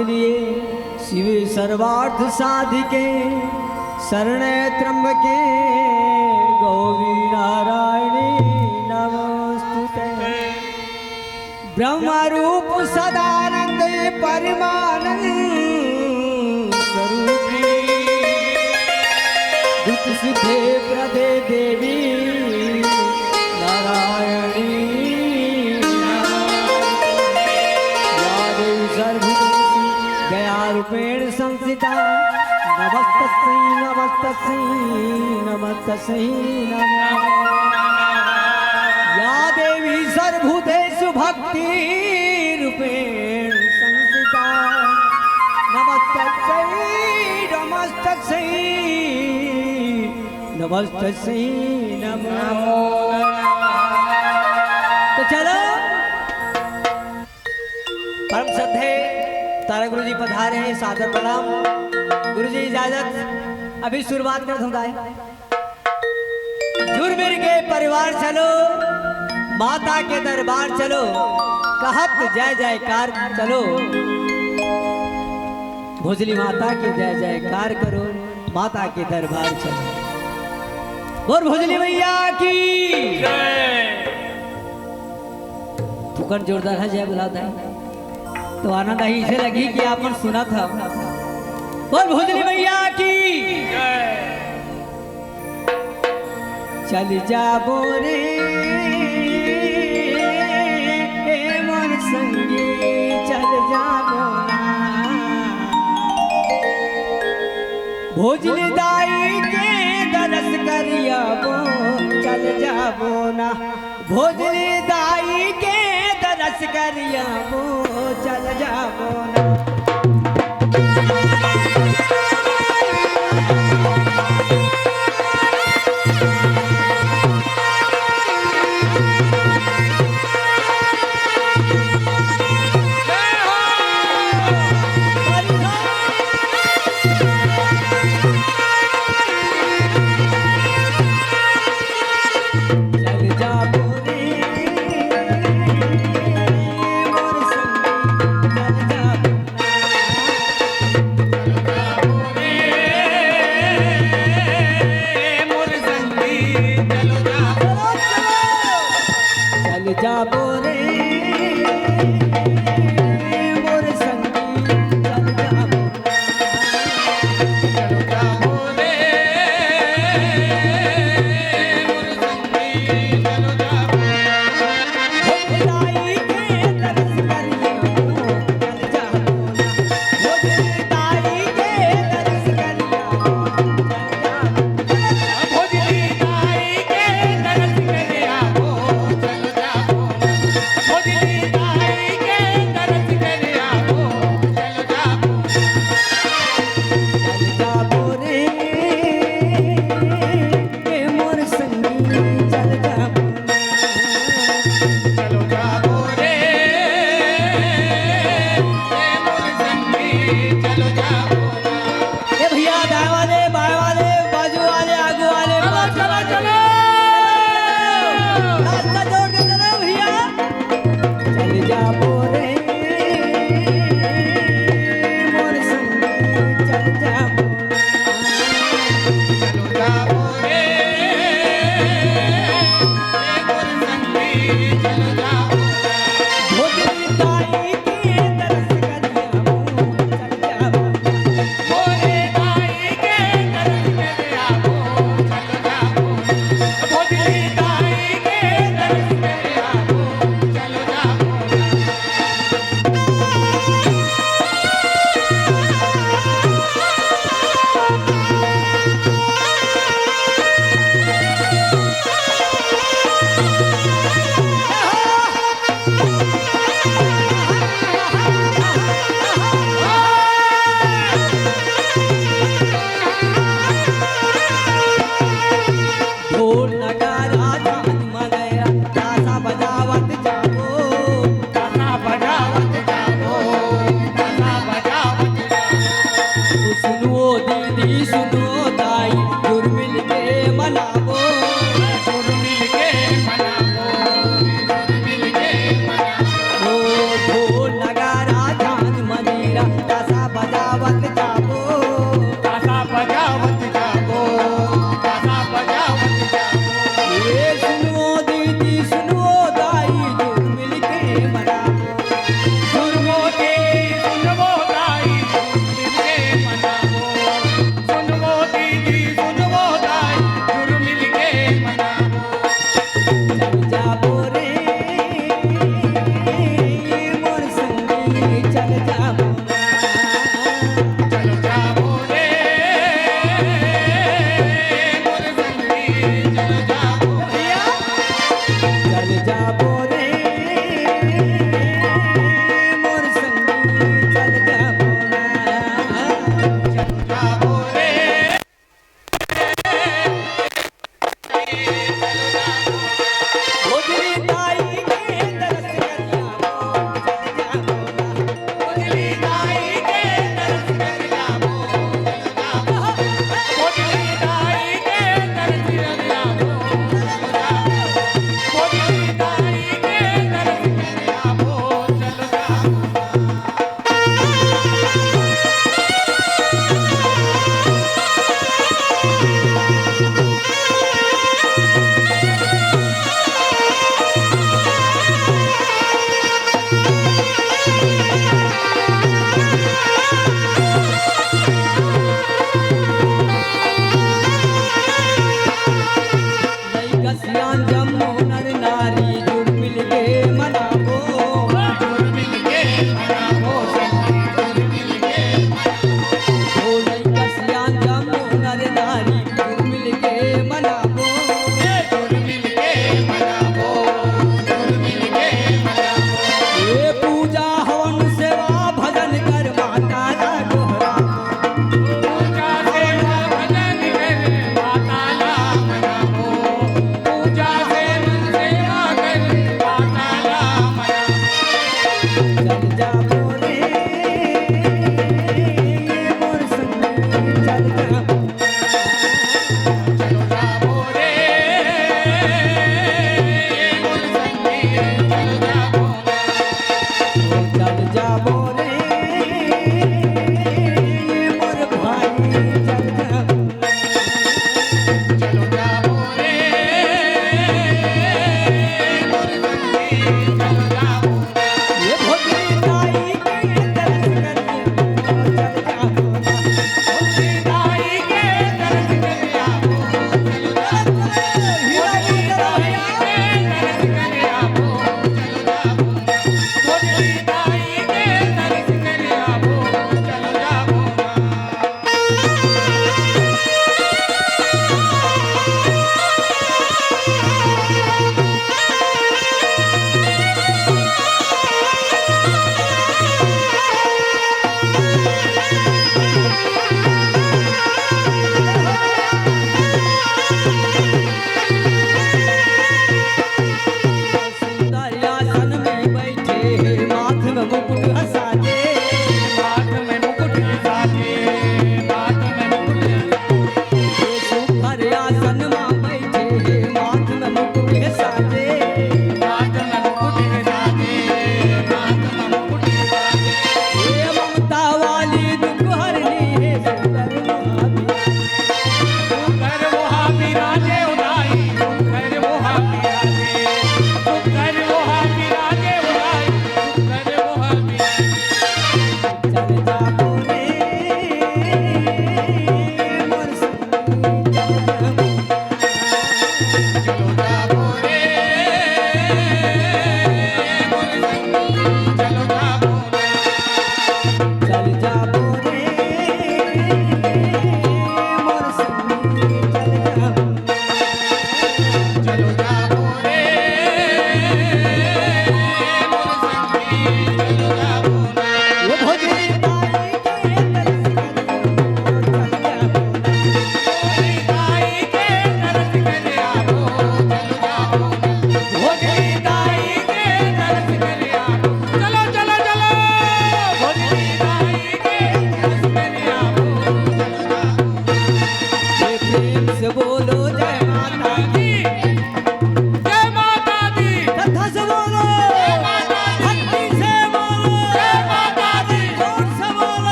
मिलिए। शिव सर्वार्थ साधिके शरणे त्र्यंबके गौरी नारायणी नमोस्तुते। ब्रह्म रूप सदानंद परमानंद स्वरूपी दुख सिद्धे प्रदे देवी नारायणी गया रूपेण संस्थिता नमस्तस्यै नमस्तस्यै नमस्तस्यै नमः। या देवी सर्वभूतेषु भक्ति रूपेण संस्थिता नमस्तस्यै नमस्तस्यै नमस्तस्यै नमः। तो चलो परम श्रद्धेय तारा गुरु जी पधारे हैं, सादर प्रणाम। गुरु जी इजाजत, अभी शुरुआत कर दूंगा। जुर्मिर के परिवार चलो, माता के दरबार चलो, कहत जय जयकार चलो। भोजली माता के जय जयकार करो, माता के दरबार चलो। और भोजली मैया की फुकन जोरदार है, जय बुलाता है तो आनंद ही इसे लगी कि आपने सुना था। बोल भोजली मैया की चल जा बोरे मोर संगी चल जा बोना। भोजली दाई के दरस करिया बो चल जा बोना। भोजली दाई के दरस करिया बो चल जा बोना। रे